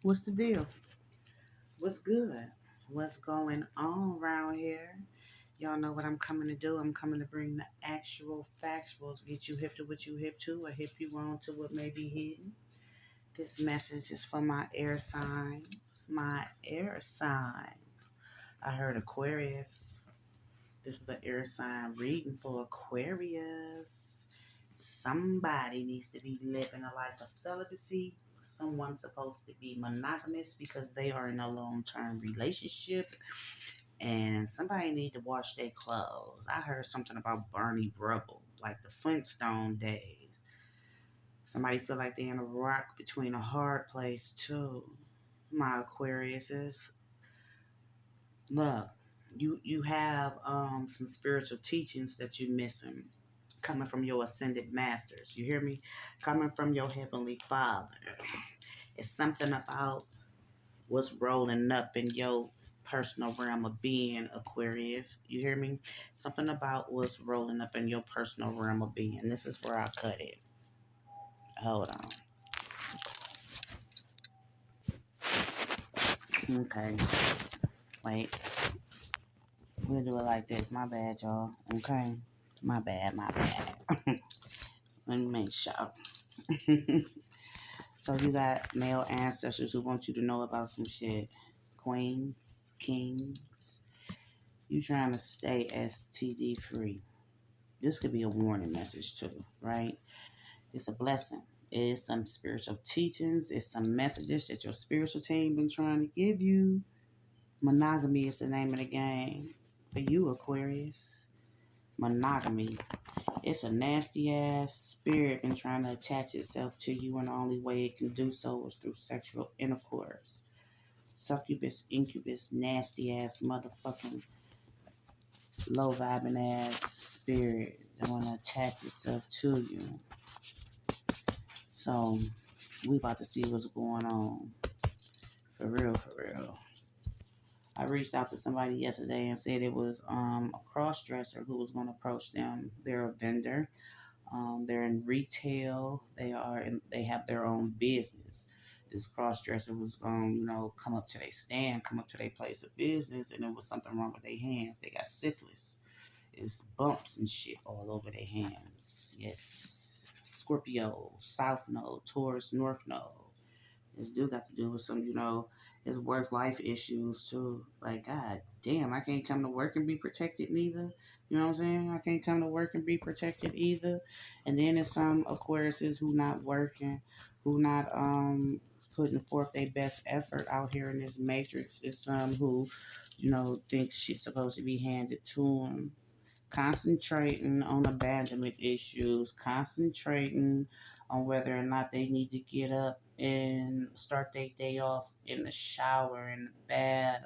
What's the deal? What's good? What's going on around here? Y'all know what I'm coming to do. I'm coming to bring the actual factuals, get you hip to what you hip to, or hip you on to what may be hidden. This message is for my air signs. My air signs. I heard Aquarius. This is an air sign reading for Aquarius. Somebody needs to be living a life of celibacy. Someone's supposed to be monogamous because they are in a long-term relationship. And somebody need to wash their clothes. I heard something about Barney Rubble, like the Flintstone days. Somebody feel like they're in a rock between a hard place too. My Aquariuses. Look, you have some spiritual teachings that you're missing coming from your ascended masters. You hear me? Coming from your heavenly father. It's something about what's rolling up in your personal realm of being, Aquarius. You hear me? Something about what's rolling up in your personal realm of being. This is where I cut it. Hold on. Okay. Wait. We'll do it like this. My bad, y'all. Okay. My bad, my bad. Let me make sure. So you got male ancestors who want you to know about some shit. Queens, kings. You trying to stay STD free. This could be a warning message too, right? It's a blessing. It's some spiritual teachings. It's some messages that your spiritual team been trying to give you. Monogamy is the name of the game. For you, Aquarius. Monogamy. It's a nasty ass spirit been trying to attach itself to you, and the only way it can do so is through sexual intercourse. Succubus, incubus, nasty ass motherfucking low vibing ass spirit that wanna attach itself to you. So we about to see what's going on. For real, for real. I reached out to somebody yesterday and said it was a cross dresser who was gonna approach them. They're a vendor. They're in retail. They have their own business. This cross dresser was going, come up to their stand, come up to their place of business, and there was something wrong with their hands. They got syphilis. It's bumps and shit all over their hands. Yes. Scorpio, South Node, Taurus, North Node. This dude got to do with some, his work life issues too. Like, God damn, I can't come to work and be protected neither. You know what I'm saying? I can't come to work and be protected either. And then there's some Aquariuses who not working, who not putting forth their best effort out here in this matrix. It's some who, think shit's supposed to be handed to them. Concentrating on abandonment issues, concentrating on whether or not they need to get up and start their day off in the shower, in the bath,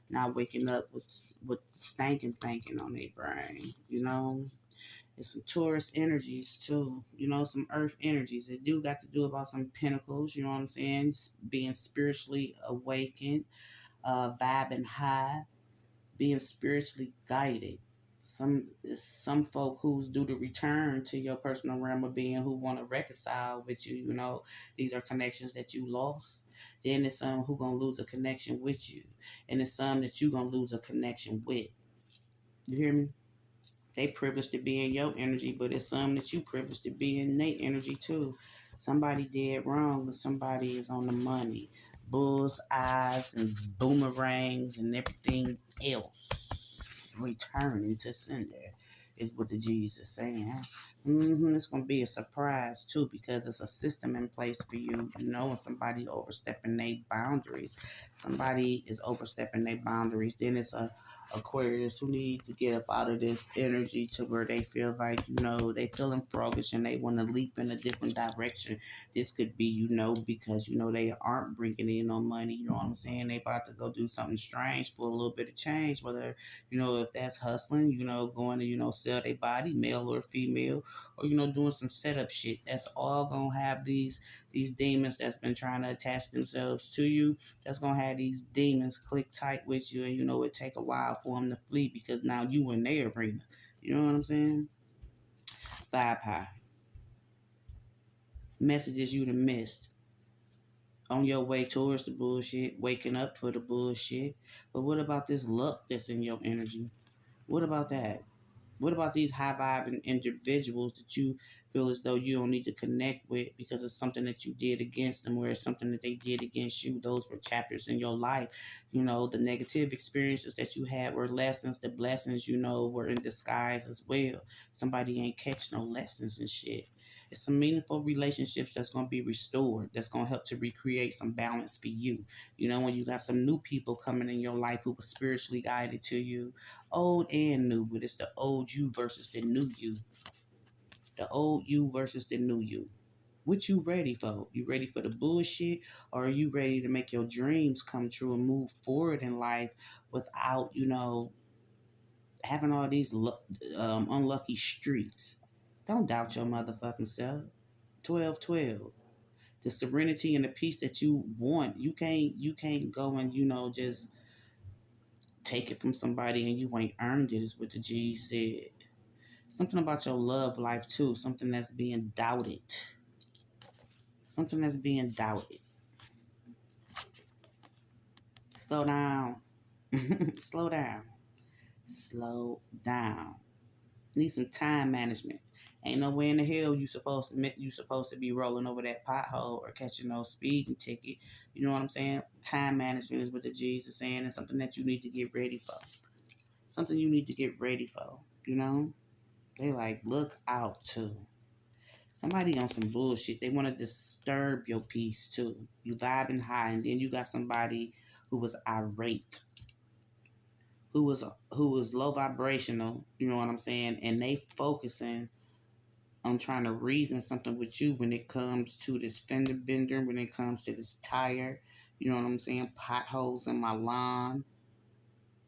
not waking up with stinking thinking on their brain, There's some Taurus energies too, some earth energies. It do got to do about some pentacles, you know what I'm saying? Being spiritually awakened, vibing high, being spiritually guided. Some folk who's due to return to your personal realm of being who want to reconcile with you. These are connections that you lost. Then there's some who gonna lose a connection with you, and there's some that you gonna lose a connection with. You hear me? They privileged to be in your energy, but it's some that you privileged to be in their energy too. Somebody did wrong, but somebody is on the money. Bull's eyes and boomerangs and everything else returning to sender is what the Jesus is saying. It's gonna be a surprise too because it's a system in place for you. When somebody overstepping their boundaries, somebody is overstepping their boundaries. Then it's a Aquarius who need to get up out of this energy to where they feel like, they feeling froggish and they want to leap in a different direction. This could be, because, they aren't bringing in no money. You know what I'm saying? They about to go do something strange for a little bit of change, whether, if that's hustling, going to, sell their body, male or female, or, doing some setup shit. That's all going to have these demons that's been trying to attach themselves to you. That's going to have these demons click tight with you, and it take a while for them to flee because now you in their arena. You know what I'm saying? Vibe high. Messages you done missed. on your way towards the bullshit, waking up for the bullshit. But what about this luck that's in your energy? What about that? What about these high vibing individuals that you feel as though you don't need to connect with because it's something that you did against them, or it's something that they did against you? Those were chapters in your life. You know, the negative experiences that you had were lessons. The blessings, you know, were in disguise as well. Somebody ain't catch no lessons and shit. It's some meaningful relationships that's going to be restored, that's going to help to recreate some balance for you. You know, when you got some new people coming in your life who were spiritually guided to you, old and new, but it's the old you versus the new you. The old you versus the new you. What you ready for? You ready for the bullshit, or are you ready to make your dreams come true and move forward in life without, you know, having all these unlucky streaks? Don't doubt your motherfucking self. 12-12. The serenity and the peace that you want, you can't go and, you know, just take it from somebody and you ain't earned it, is what the G said. Something about your love life too. Something that's being doubted. Something that's being doubted. Slow down. Slow down. Slow down. Need some time management. Ain't no way in the hell you supposed to be rolling over that pothole or catching no speeding ticket. You know what I'm saying? Time management is what the G's are saying, and something that you need to get ready for. Something you need to get ready for. You know? They like, look out too. Somebody on some bullshit. They want to disturb your peace too. You vibing high, and then you got somebody who was irate, who was low vibrational. You know what I'm saying? And they focusing on trying to reason something with you when it comes to this fender bender, when it comes to this tire. You know what I'm saying? Potholes in my lawn.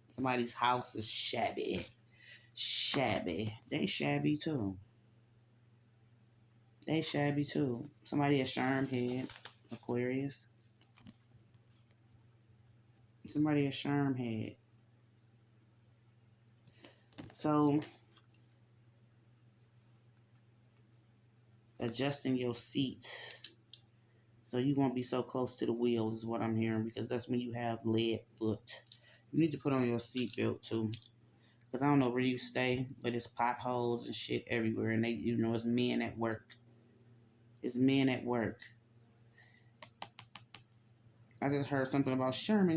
Somebody's house is shabby. Shabby. They shabby too. They shabby too. Somebody at Sherm head. Aquarius. Somebody at Sherm head. So, adjusting your seat so you won't be so close to the wheel is what I'm hearing, because that's when you have lead foot. You need to put on your seatbelt too, because I don't know where you stay, but it's potholes and shit everywhere, and they, you know, it's men at work. It's men at work. I just heard something about Sherman.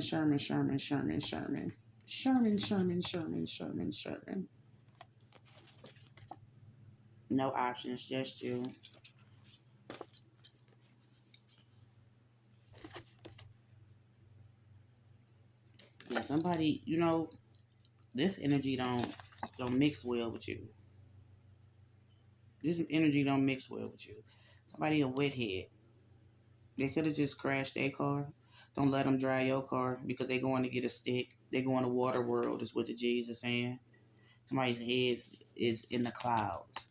No options, just you. Yeah, somebody, you know, this energy don't mix well with you. This energy don't mix well with you. Somebody a wet head. They could have just crashed their car. Don't let them drive your car because they going to get a stick. They going to water world is what the G's are saying. Somebody's head is in the clouds.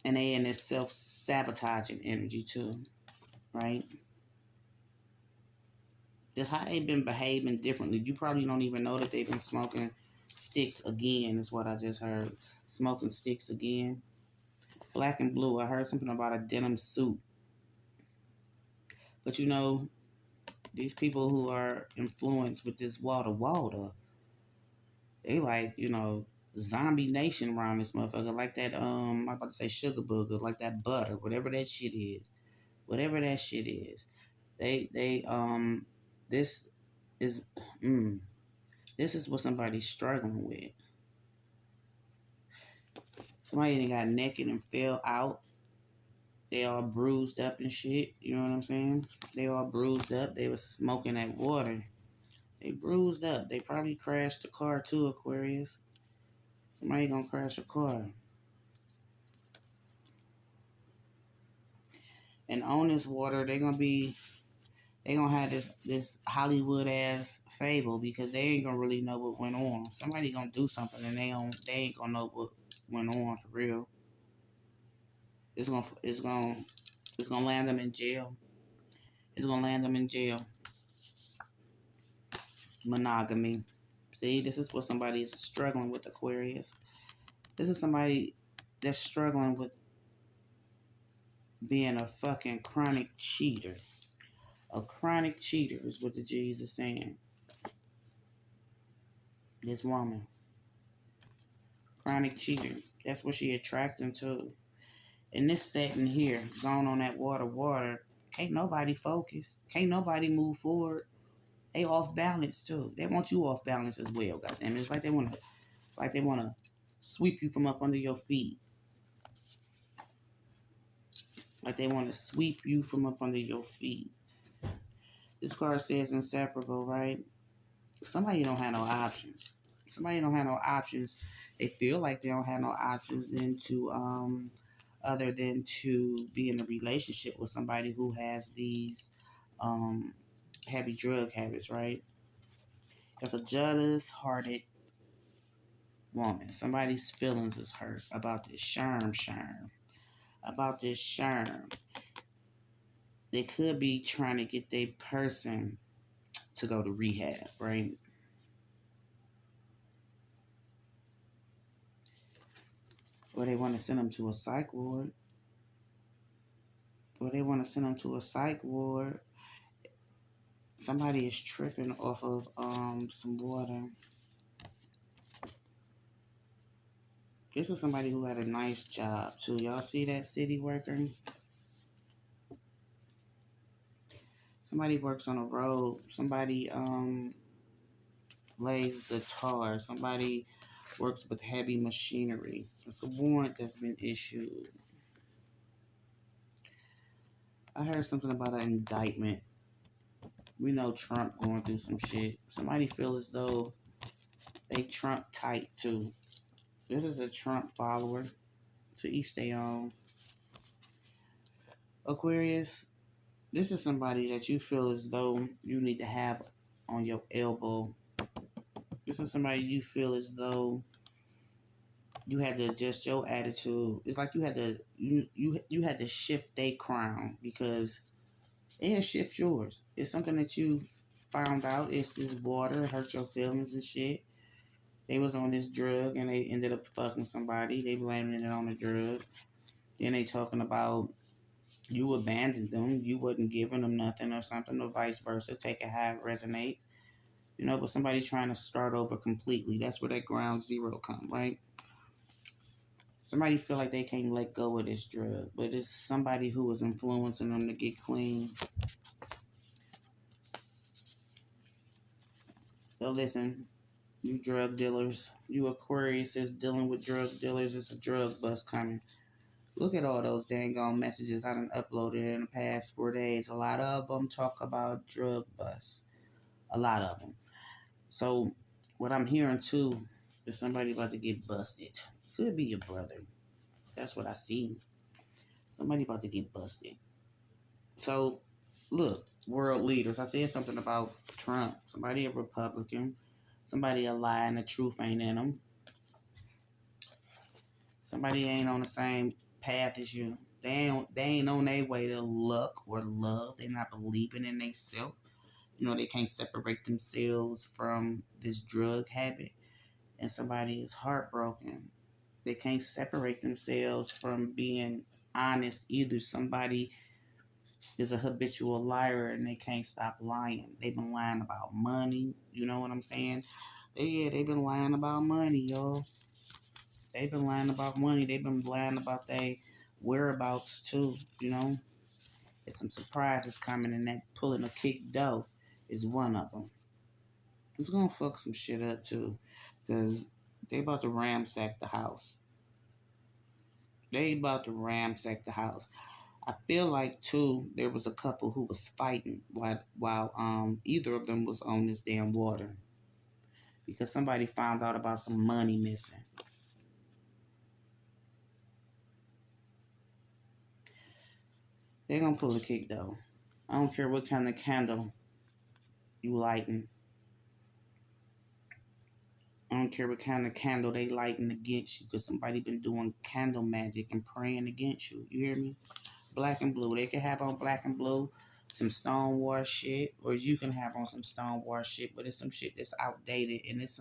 And they in this self-sabotaging energy too, right? That's how they've been behaving differently. You probably don't even know that they've been smoking sticks again, is what I just heard. Smoking sticks again. Black and blue. I heard something about a denim suit. But you know, these people who are influenced with this water, they like, you know, zombie nation around this motherfucker. Like that, I'm about to say sugar booger, like that butter, whatever that shit is. Whatever that shit is. This is, this is what somebody's struggling with. Somebody that got naked and fell out. They all bruised up and shit. You know what I'm saying? They all bruised up. They was smoking that water. They bruised up. They probably crashed the car too, Aquarius. Somebody gonna crash a car. And on this water, they gonna have this Hollywood ass fable, because they ain't gonna really know what went on. Somebody gonna do something and they ain't gonna know what went on for real. It's gonna land them in jail. It's gonna land them in jail. Monogamy. See, this is what somebody is struggling with, Aquarius. This is somebody that's struggling with being a fucking chronic cheater. A chronic cheater is what the G's is saying. This woman. Chronic cheater. That's what she attracting to. And this setting here, going on that water, can't nobody focus. Can't nobody move forward. They off balance too. They want you off balance as well, goddamn. It's like they wanna sweep you from up under your feet. Like they wanna sweep you from up under your feet. This card says inseparable, right? Somebody don't have no options. Somebody don't have no options. They feel like they don't have no options than to other than to be in a relationship with somebody who has these heavy drug habits, right? That's a jealous hearted woman. Somebody's feelings is hurt about this Sherm. About this Sherm. They could be trying to get their person to go to rehab, right? Or they want to send them to a psych ward. Or they want to send them to a psych ward. Somebody is tripping off of some water. This is somebody who had a nice job too. Y'all see that city worker? Somebody works on a road. Somebody lays the tar. Somebody works with heavy machinery. It's a warrant that's been issued. I heard something about an indictment. We know Trump going through some shit. Somebody feel as though they Trump tight too. This is a Trump follower. To each their own. Aquarius, this is somebody that you feel as though you need to have on your elbow. This is somebody you feel as though you had to adjust your attitude. It's like you had to you had to shift their crown because it didn't shift yours. It's something that you found out. It's this water hurt your feelings and shit. They was on this drug and they ended up fucking somebody. They blaming it on the drug. Then they talking about you abandoned them. You wasn't giving them nothing or something, or vice versa. Take it how it resonates. You know, but somebody trying to start over completely. That's where that ground zero come, right? Somebody feel like they can't let go of this drug, but it's somebody who is influencing them to get clean. So listen, you drug dealers, you Aquarius is dealing with drug dealers. It's a drug bust coming. Look at all those dang on messages I done uploaded in the past 4 days. A lot of them talk about drug busts. A lot of them. So what I'm hearing too is somebody about to get busted. Could be your brother. That's what I see. Somebody about to get busted. So look, world leaders. I said something about Trump. Somebody a Republican. Somebody a lie and the truth ain't in them. Somebody ain't on the same path as you. They ain't on their way to luck or love. They're not believing in themselves. You know, they can't separate themselves from this drug habit. And somebody is heartbroken. They can't separate themselves from being honest either. Somebody is a habitual liar and they can't stop lying. They've been lying about money. You know what I'm saying? They've been lying about money, y'all. They've been lying about money. They've been lying about their whereabouts too, you know? There's some surprises coming and that pulling a kick dough is one of them. It's gonna fuck some shit up too. Because they about to ransack the house. They about to ransack the house. I feel like too there was a couple who was fighting while either of them was on this damn water because somebody found out about some money missing. They gonna pull a kick though. I don't care what kind of candle you lighting. I don't care what kind of candle they lighting against you because somebody been doing candle magic and praying against you. You hear me? Black and blue. They can have on black and blue some Stonewall shit, or you can have on some Stonewall shit, but it's some shit that's outdated, and it's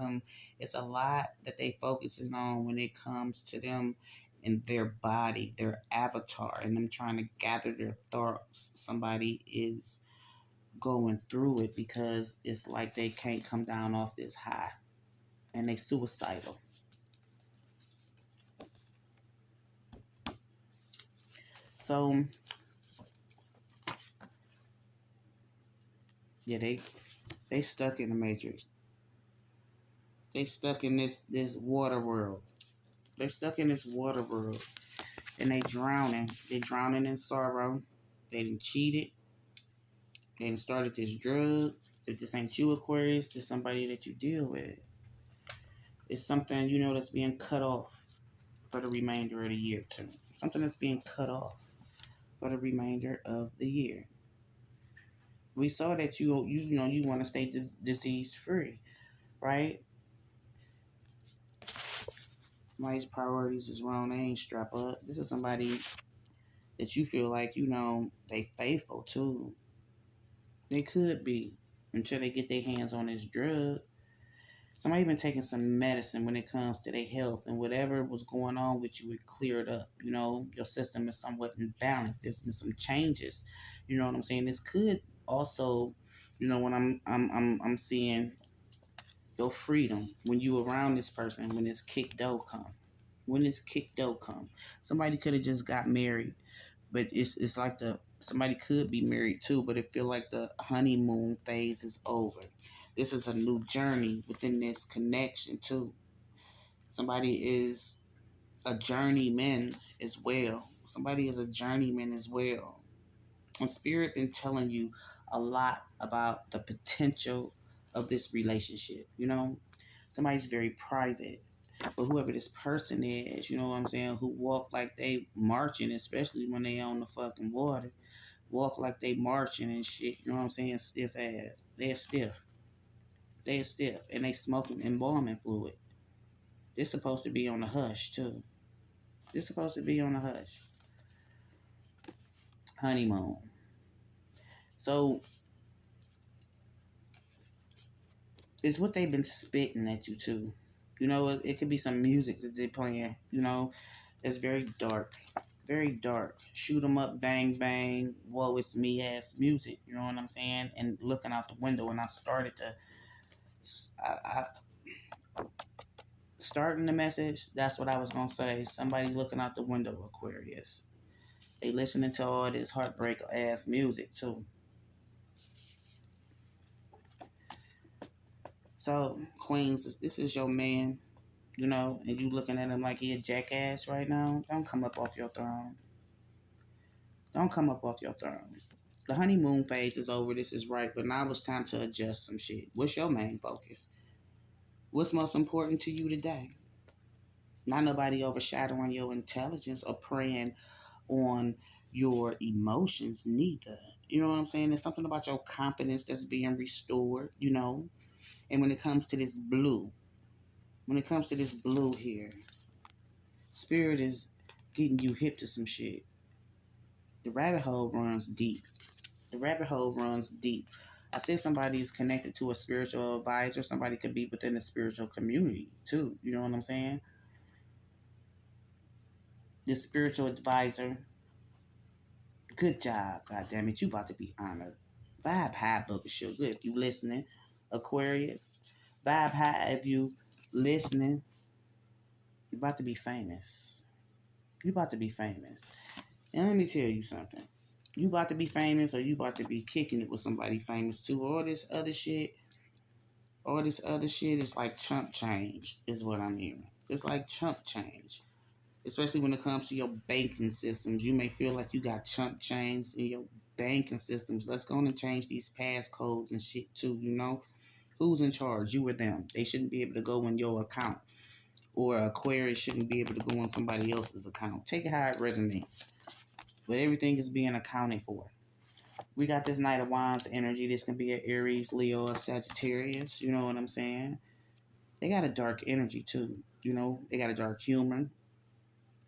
a lot that they focusing on when it comes to them and their body, their avatar, and them trying to gather their thoughts. Somebody is going through it because it's like they can't come down off this high and they suicidal. So yeah, they stuck in the matrix. They stuck in this water world. They stuck in this water world and they drowning. They drowning in sorrow. They done cheated. They done started this drug. If this ain't you, Aquarius, this somebody that you deal with. It's something, you know, that's being cut off for the remainder of the year too. Something that's being cut off for the remainder of the year. We saw that you know you want to stay disease free, right? Somebody's priorities is wrong. They ain't strap up. This is somebody that you feel like, you know, they faithful to. They could be until they get their hands on this drug. Somebody been taking some medicine when it comes to their health, and whatever was going on with you, it cleared up. You know, your system is somewhat imbalanced. There's been some changes. You know what I'm saying? This could also, you know, when I'm seeing your freedom when you around this person, when this kick dough come. When this kick dough come. Somebody could have just got married, but it's like somebody could be married too, but it feel like the honeymoon phase is over. This is a new journey within this connection too. Somebody is a journeyman as well. Somebody is a journeyman as well. And Spirit been telling you a lot about the potential of this relationship. You know, somebody's very private. But whoever this person is, you know what I'm saying, who walk like they marching, especially when they on the fucking water, walk like they marching and shit, you know what I'm saying, stiff ass. They're stiff. They're stiff. And they smoking embalming fluid. They're supposed to be on the hush, too. They're supposed to be on the hush. Honeymoon. So, it's what they've been spitting at you, too. You know, it could be some music that they're playing, you know, it's very dark. Very dark. Shoot 'em up, bang, bang, whoa, it's me ass music. You know what I'm saying? And looking out the window, and I started to, I starting the message, that's what I was going to say. Somebody looking out the window, Aquarius. They listening to all this heartbreak ass music, too. So, Queens, if this is your man, you know, and you looking at him like he a jackass right now, don't come up off your throne. Don't come up off your throne. The honeymoon phase is over. This is right. But now it's time to adjust some shit. What's your main focus? What's most important to you today? Not nobody overshadowing your intelligence or preying on your emotions, neither. You know what I'm saying? There's something about your confidence that's being restored, you know? And when it comes to this blue, here, Spirit is getting you hip to some shit. The rabbit hole runs deep. The rabbit hole runs deep. I said somebody is connected to a spiritual advisor. Somebody could be within the spiritual community too. You know what I'm saying? This spiritual advisor. Good job. God damn it. You about to be honored. Vibe high, Book of Sugar. If you listening, Aquarius. Vibe high if you listening. You about to be famous. You about to be famous. And let me tell you something. You about to be famous or you about to be kicking it with somebody famous too. All this other shit is like chump change, is what I'm hearing. It's like chump change. Especially when it comes to your banking systems. You may feel like you got chump change in your banking systems. Let's go and change these passcodes and shit too, you know? Who's in charge? You or them. They shouldn't be able to go in your account. Or Aquarius shouldn't be able to go in somebody else's account. Take it how it resonates. But everything is being accounted for. We got this Knight of Wands energy. This can be an Aries, Leo, or Sagittarius. You know what I'm saying? They got a dark energy too. You know, they got a dark humor.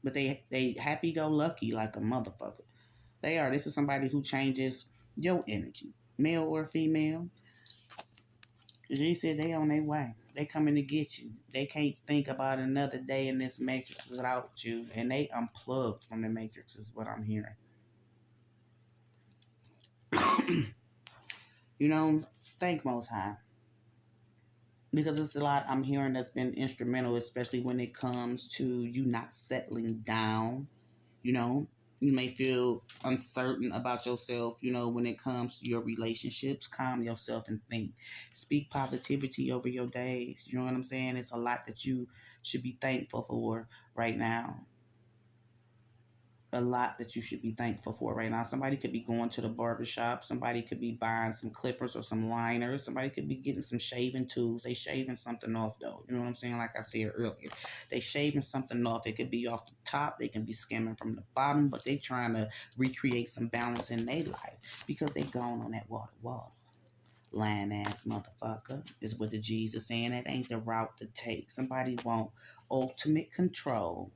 But they happy-go-lucky like a motherfucker. They are. This is somebody who changes your energy. Male or female. G said they on their way. They coming to get you. They can't think about another day in this matrix without you. And they unplugged from the matrix is what I'm hearing. You know, thank Most High. Because it's a lot I'm hearing that's been instrumental, especially when it comes to you not settling down. You know, you may feel uncertain about yourself, you know, when it comes to your relationships. Calm yourself and think. Speak positivity over your days. You know what I'm saying? It's a lot that you should be thankful for right now. A lot that you should be thankful for right now. Somebody could be going to the barbershop. Somebody could be buying some clippers or some liners. Somebody could be getting some shaving tools. They shaving something off though. You know what I'm saying? Like I said earlier, they shaving something off. It could be off the top. They can be skimming from the bottom, but they trying to recreate some balance in their life because they gone on that water. Lying ass motherfucker is what the Jesus saying. That ain't the route to take. Somebody want ultimate control,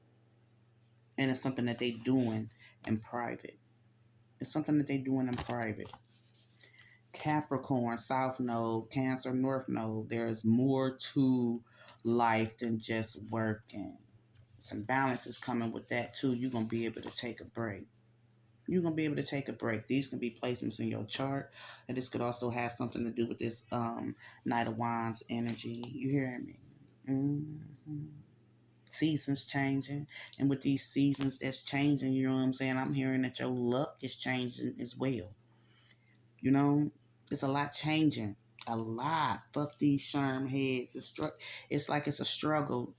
and it's something that they doing in private. It's something that they doing in private. Capricorn, South Node, Cancer, North Node. There's more to life than just working. Some balance is coming with that too. You're going to be able to take a break. You're going to be able to take a break. These can be placements in your chart. And this could also have something to do with this Knight of Wands energy. You hear me? Mm-hmm. Seasons changing, and with these seasons that's changing, you know what I'm saying, I'm hearing that your luck is changing as well. You know, it's a lot changing, a lot. Fuck these Sherm heads. It's like it's a struggle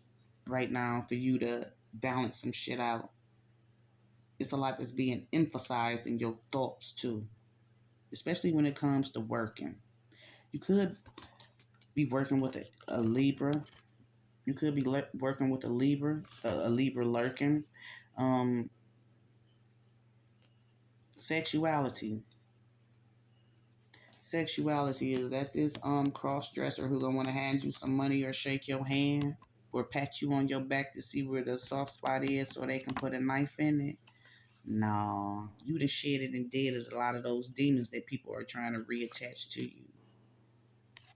right now for you to balance some shit out. It's a lot that's being emphasized in your thoughts too, especially when it comes to working. You could be working with a Libra. You could be working with a Libra lurking. Um, Sexuality. Sexuality is that this cross dresser who gonna wanna hand you some money or shake your hand or pat you on your back to see where the soft spot is so they can put a knife in it. No, you done shedded and deaded a lot of those demons that people are trying to reattach to you.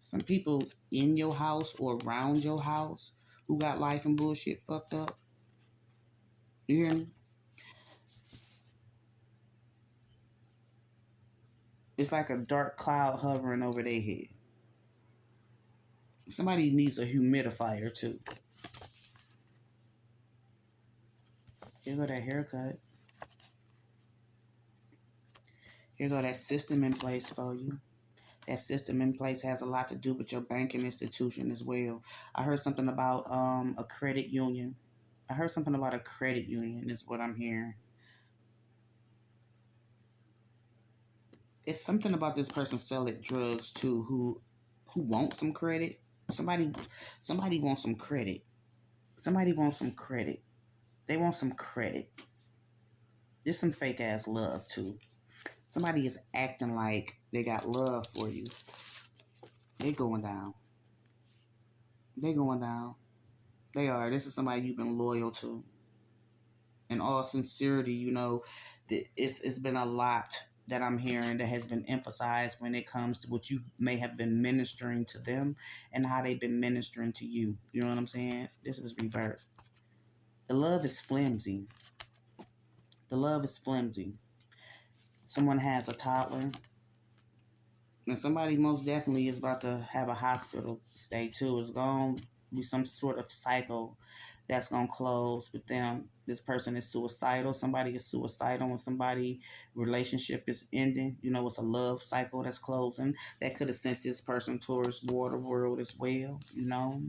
Some people in your house or around your house who got life and bullshit fucked up. You hear me? It's like a dark cloud hovering over their head. Somebody needs a humidifier too. Here go that haircut. Here go that system in place for you. That system in place has a lot to do with your banking institution as well. I heard something about a credit union. I heard something about a credit union is what I'm hearing. It's something about this person selling drugs too who wants some credit. Somebody wants some credit. Somebody wants some credit. They want some credit. There's some fake ass love too. Somebody is acting like they got love for you. They going down. They going down. They are. This is somebody you've been loyal to. In all sincerity, you know, it's been a lot that I'm hearing that has been emphasized when it comes to what you may have been ministering to them and how they've been ministering to you. You know what I'm saying? This was reversed. The love is flimsy. The love is flimsy. Someone has a toddler. And somebody most definitely is about to have a hospital stay too. It's going to be some sort of cycle that's going to close with them. This person is suicidal. Somebody is suicidal when somebody relationship is ending. You know, it's a love cycle that's closing. That could have sent this person towards water world as well, you know.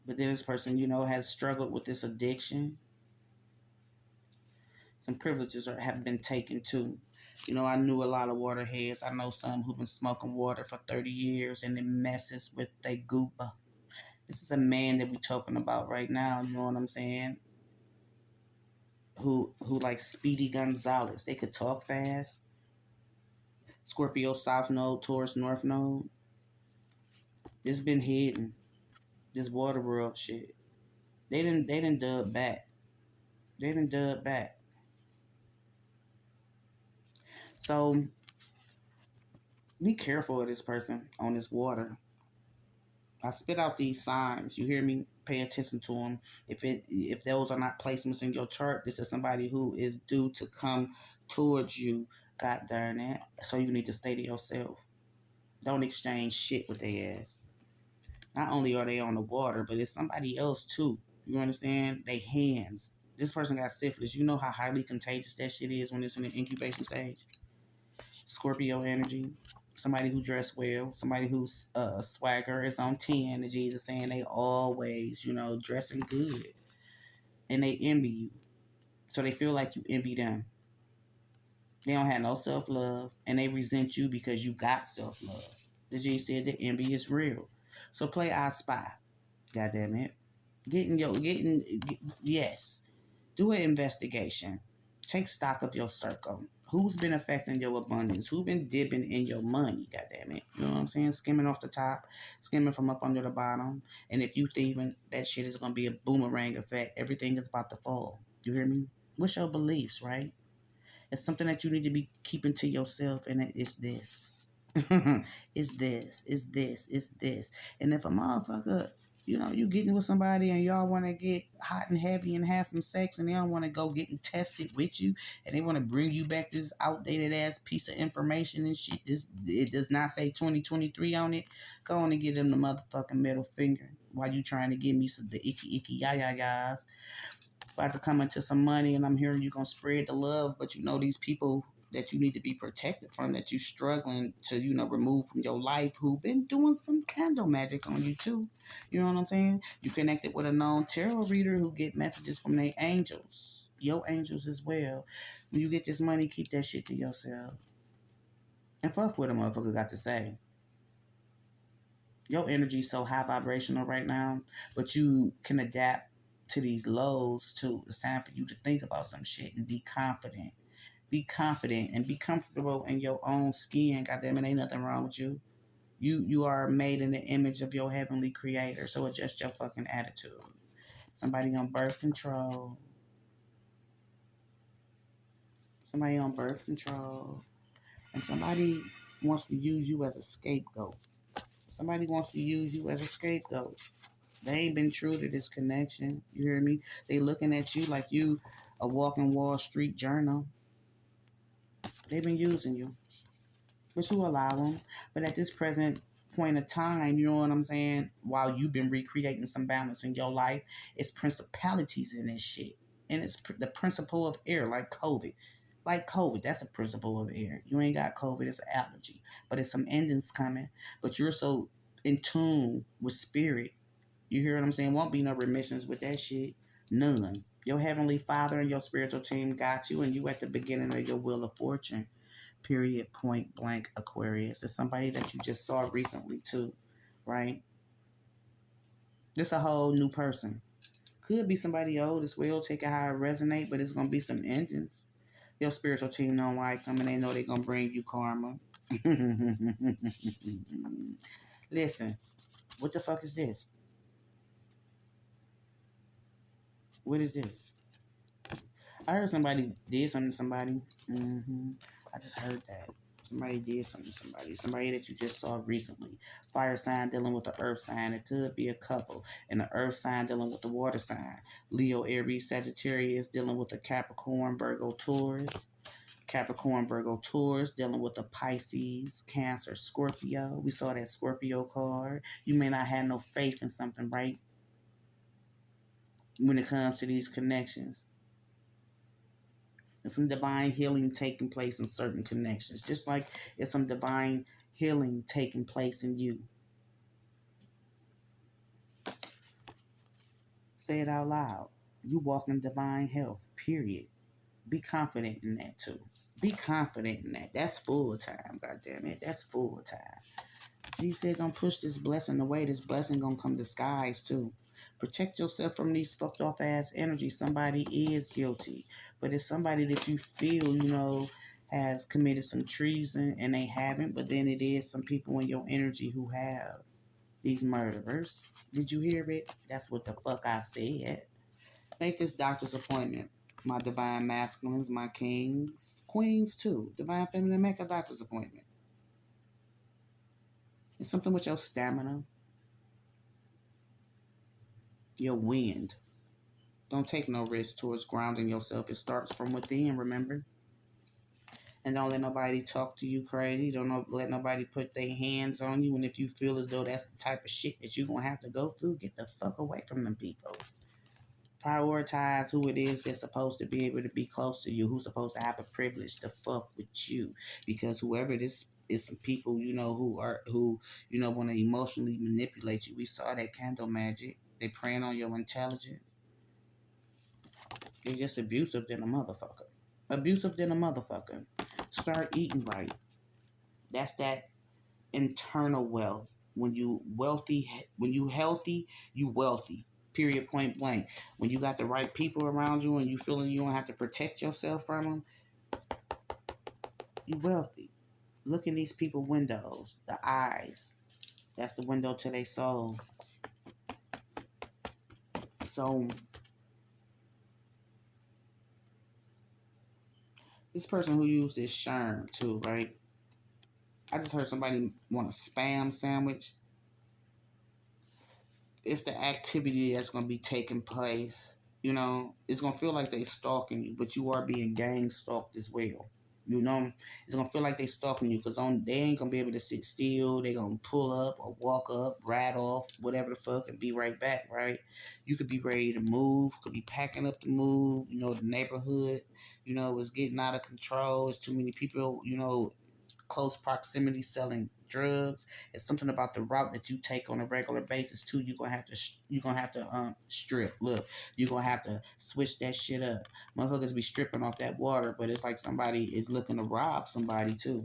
But then this person, you know, has struggled with this addiction. Some privileges have been taken too. You know, I knew a lot of waterheads. I know some who've been smoking water for 30 years and it messes with their goopa. This is a man that we're talking about right now, you know what I'm saying? Who like Speedy Gonzalez. They could talk fast. Scorpio South Node, Taurus North Node. It's been hidden. This water world shit. They didn't dub back. They didn't dub back. So be careful of this person on this water. I spit out these signs. You hear me? Pay attention to them. If those are not placements in your chart, this is somebody who is due to come towards you. God darn it. So you need to stay to yourself. Don't exchange shit with their ass. Not only are they on the water, but it's somebody else too. You understand? They hands. This person got syphilis. You know how highly contagious that shit is when it's in the incubation stage. Scorpio energy. Somebody who dressed well. Somebody who's swagger is on 10 energy is saying they always, dressing good. And they envy you. So they feel like you envy them. They don't have no self-love, and they resent you because you got self-love. The G said the envy is real. So play I Spy. God damn it. Yes. Do an investigation. Take stock of your circle. Who's been affecting your abundance? Who's been dipping in your money? God damn it. You know what I'm saying? Skimming off the top, skimming from up under the bottom. And if you thieving, that shit is going to be a boomerang effect. Everything is about to fall. You hear me? What's your beliefs, right? It's something that you need to be keeping to yourself, and it's this. It's this. It's this. It's this. And if a motherfucker, you getting with somebody and y'all want to get hot and heavy and have some sex, and they don't want to go getting tested with you, and they want to bring you back this outdated ass piece of information and shit. It does not say 2023 on it. Go on and give them the motherfucking middle finger while you trying to give me some the icky yas. About to come into some money, and I'm hearing you gonna spread the love, but these people that you need to be protected from, that you struggling to remove from your life, who been doing some candle magic on you too. You know what I'm saying? You connected with a known tarot reader who get messages from their angels, your angels as well. When you get this money, keep that shit to yourself and fuck what a motherfucker got to say. Your energy's so high vibrational right now, but you can adapt to these lows too. It's time for you to think about some shit and be confident. Be confident and be comfortable in your own skin. Goddamn it, ain't nothing wrong with you. You are made in the image of your heavenly creator. So adjust your fucking attitude. Somebody on birth control. Somebody on birth control. And somebody wants to use you as a scapegoat. Somebody wants to use you as a scapegoat. They ain't been true to this connection. You hear me? They looking at you like you a walking Wall Street journal. They've been using you. But you allow them. But at this present point of time, you know what I'm saying? While you've been recreating some balance in your life, it's principalities in this shit. And it's the principle of air, like COVID. Like COVID, that's a principle of air. You ain't got COVID, it's an allergy. But it's some endings coming. But you're so in tune with spirit. You hear what I'm saying? Won't be no remissions with that shit. None. Your heavenly father and your spiritual team got you, and you at the beginning of your wheel of fortune. Period. Point blank. Aquarius. It's somebody that you just saw recently too, right? This a whole new person. Could be somebody old as well. Take it how it resonate, but it's gonna be some endings. Your spiritual team don't like them, and they know they're gonna bring you karma. Listen, what the fuck is this? What is this? I heard somebody did something to somebody. I just heard that. Somebody did something to somebody. Somebody that you just saw recently. Fire sign dealing with the earth sign. It could be a couple. And the earth sign dealing with the water sign. Leo, Aries, Sagittarius dealing with the Capricorn, Virgo, Taurus. Capricorn, Virgo, Taurus dealing with the Pisces, Cancer, Scorpio. We saw that Scorpio card. You may not have no faith in something, right? When it comes to these connections. There's some divine healing taking place in certain connections, just like there's some divine healing taking place in you. Say it out loud. You walk in divine health, period. Be confident in that too. Be confident in that. That's full time, goddamn it. That's full time. She said, don't push this blessing away. This blessing gonna come disguised too. Protect yourself from these fucked off ass energies. Somebody is guilty, but it's somebody that you feel, has committed some treason and they haven't. But then it is some people in your energy who have these murderers. Did you hear it? That's what the fuck I said. Make this doctor's appointment. My divine masculines, my kings, queens too. Divine feminine, make a doctor's appointment. It's something with your stamina, your wind. Don't take no risk towards grounding yourself. It starts from within, remember? And don't let nobody talk to you crazy. Let nobody put their hands on you. And if you feel as though that's the type of shit that you're going to have to go through, get the fuck away from them people. Prioritize who it is that's supposed to be able to be close to you, who's supposed to have the privilege to fuck with you. Because whoever this is, some people, who want to emotionally manipulate you. We saw that candle magic. They preying on your intelligence. They're just abusive than a motherfucker. Abusive than a motherfucker. Start eating right. That's that internal wealth. When you healthy, you wealthy. Period. Point blank. When you got the right people around you and you feeling you don't have to protect yourself from them, you wealthy. Look in these people windows. The eyes. That's the window to their soul. So this person who used this Sherm too, right? I just heard somebody want a spam sandwich. It's the activity that's going to be taking place. It's going to feel like they stalking you, but you are being gang stalked as well. It's going to feel like they stalking you because they ain't going to be able to sit still. They going to pull up or walk up, ride off, whatever the fuck, and be right back, right? You could be ready to move, could be packing up to move. The neighborhood, is getting out of control. It's too many people, close proximity selling drugs. It's something about the route that you take on a regular basis too. You're gonna have to strip. Look, you're gonna have to switch that shit up. Motherfuckers be stripping off that water, but it's like somebody is looking to rob somebody too.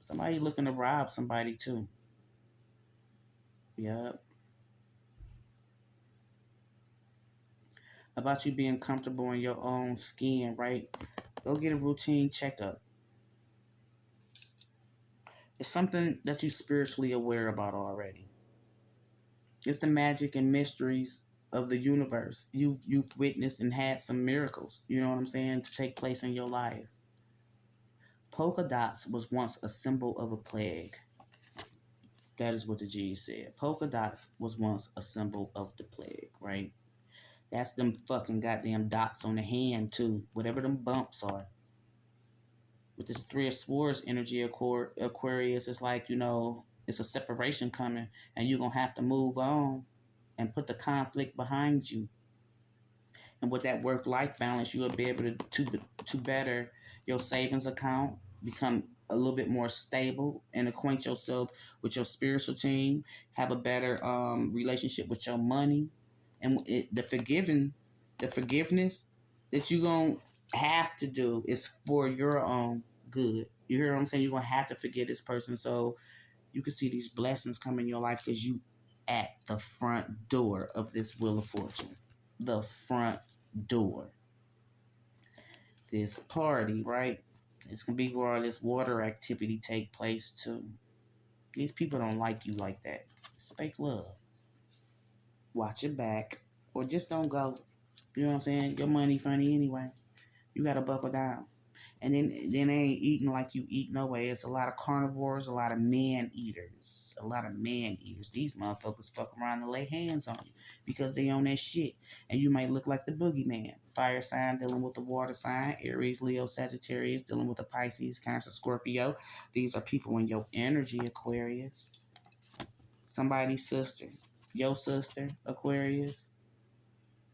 Somebody looking to rob somebody too. Yep. About you being comfortable in your own skin, right? Go get a routine checkup. It's something that you're spiritually aware about already. It's the magic and mysteries of the universe. You've witnessed and had some miracles, you know what I'm saying, to take place in your life. Polka dots was once a symbol of a plague. That is what the G said. Polka dots was once a symbol of the plague, right? That's them fucking goddamn dots on the hand too. Whatever them bumps are. With this Three of Swords energy, Aquarius, it's like, it's a separation coming and you're going to have to move on and put the conflict behind you. And with that work-life balance, you'll be able to better your savings account, become a little bit more stable, and acquaint yourself with your spiritual team, have a better relationship with your money, and the forgiveness that you're going to have to do is for your own good. You hear what I'm saying? You're going to have to forgive this person so you can see these blessings come in your life because you at the front door of this Wheel of Fortune. The front door. This party, right? It's going to be where all this water activity take place too. These people don't like you like that. It's fake love. Watch your back or just don't go. You know what I'm saying? Your money funny anyway. You got to buckle down. And then they ain't eating like you eat no way. It's a lot of carnivores, a lot of man eaters. These motherfuckers fuck around and lay hands on you because they own that shit. And you might look like the boogeyman. Fire sign dealing with the water sign. Aries, Leo, Sagittarius dealing with the Pisces, Cancer, Scorpio. These are people in your energy, Aquarius. Somebody's sister. Your sister, Aquarius.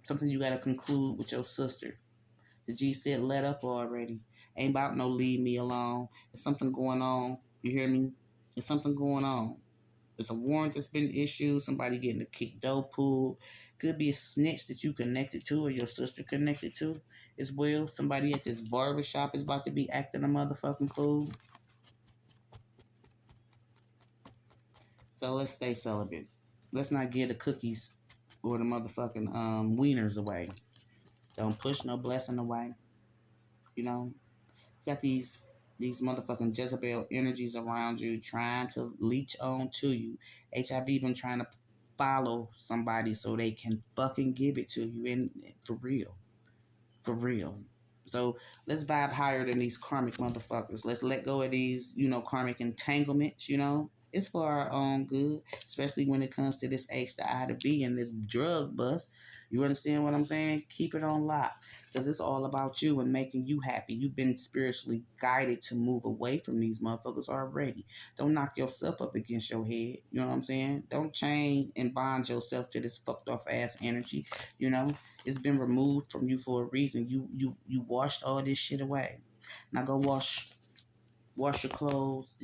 Something you got to conclude with your sister. The G said, let up already. Ain't about no leave me alone. There's something going on. You hear me? There's something going on. There's a warrant that's been issued. Somebody getting a kick dough pulled. Could be a snitch that you connected to or your sister connected to as well. Somebody at this barbershop is about to be acting a motherfucking fool. So let's stay celibate. Let's not give the cookies or the motherfucking wieners away. Don't push no blessing away. Got these motherfucking Jezebel energies around you trying to leech on to you. HIV been trying to follow somebody so they can fucking give it to you. And for real. For real. So let's vibe higher than these karmic motherfuckers. Let's let go of these, karmic entanglements, It's for our own good, especially when it comes to this H to I to B and this drug bust. You understand what I'm saying? Keep it on lock because it's all about you and making you happy. You've been spiritually guided to move away from these motherfuckers already. Don't knock yourself up against your head. You know what I'm saying? Don't chain and bond yourself to this fucked off ass energy. You know, it's been removed from you for a reason. You washed all this shit away. Now go wash your clothes.